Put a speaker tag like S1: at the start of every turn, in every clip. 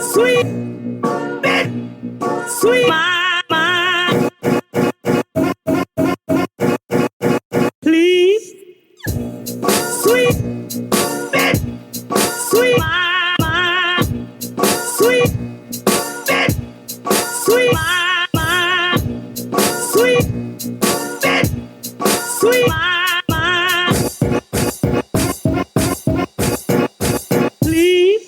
S1: Sweet, sweet, please. Sweet, sweet, sweet, sweet, sweet, sweet, please.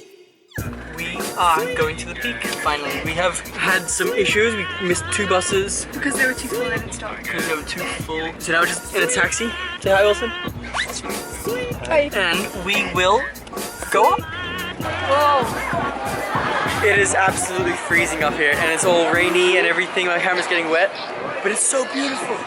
S2: We are going to the peak finally. We have had some issues. We missed 2 buses
S3: Because they were too full, they didn't start.
S2: because they were too full. So now we're just in a taxi. Say hi, Wilson.
S3: Hi.
S2: And we will go up.
S3: Whoa.
S2: It is absolutely freezing up here and it's all rainy and everything. My camera's getting wet, but it's so beautiful.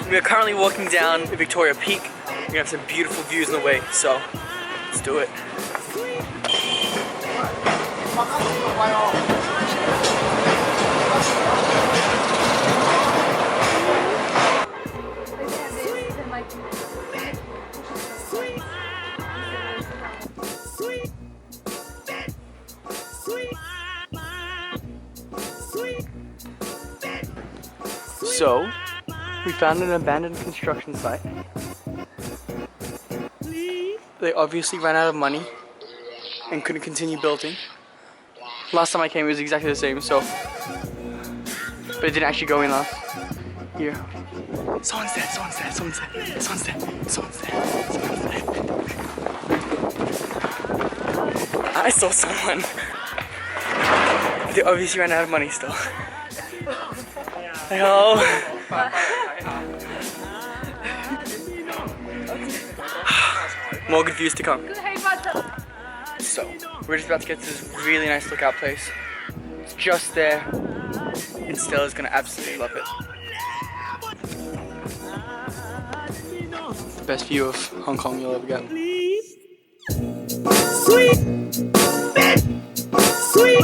S2: We are currently walking down the Victoria Peak. We're gonna have some beautiful views on the way, so let's do it. So, we found an abandoned construction site. They obviously ran out of money and couldn't continue building. Last time I came it was exactly the same, so. But it didn't actually go in last year. Someone's there, someone's there, someone's there, someone's there, someone's there, someone's there. I saw someone. They obviously ran out of money still. Hello. More good views to come. So, we're just about to get to this really nice lookout place. It's just there, and Stella's gonna absolutely love it. Best view of Hong Kong you'll ever get.
S1: Sweet, sweet, sweet,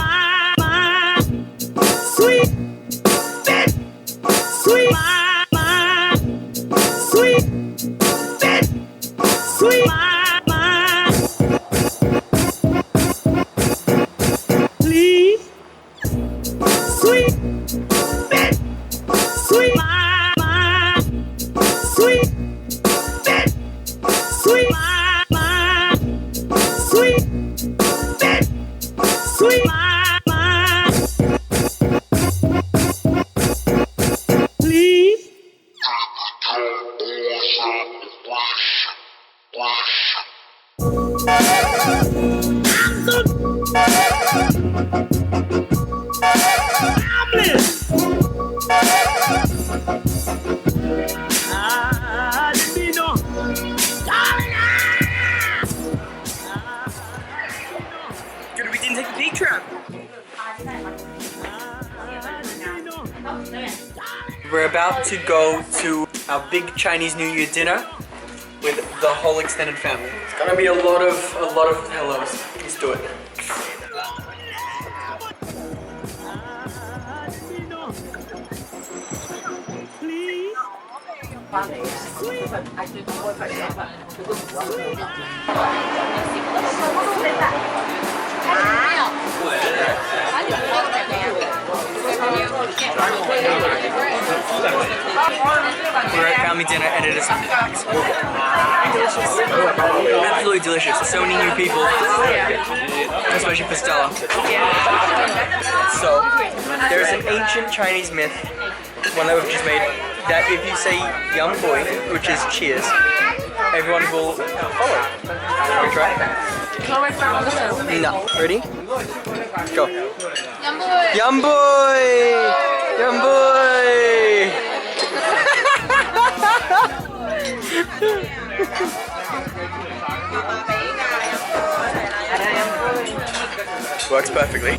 S1: sweet, sweet, sweet, please, sweet, sweet, sweet, sweet, sweet, sweet, please.
S2: Good, we didn't take the peak tram. We're about to go to our big Chinese New Year dinner with the whole extended family. It's gonna be a lot of hellos. Let's do it. We're at family dinner and it is absolutely delicious. So many new people, especially for Stella. So, there's an ancient Chinese myth, one that we've just made, that if you say young boy, which is cheers, everyone will follow. Can we try?
S3: Can I wait for another film?
S2: No. Ready? Go. Yum boy! Yum boy! Works perfectly.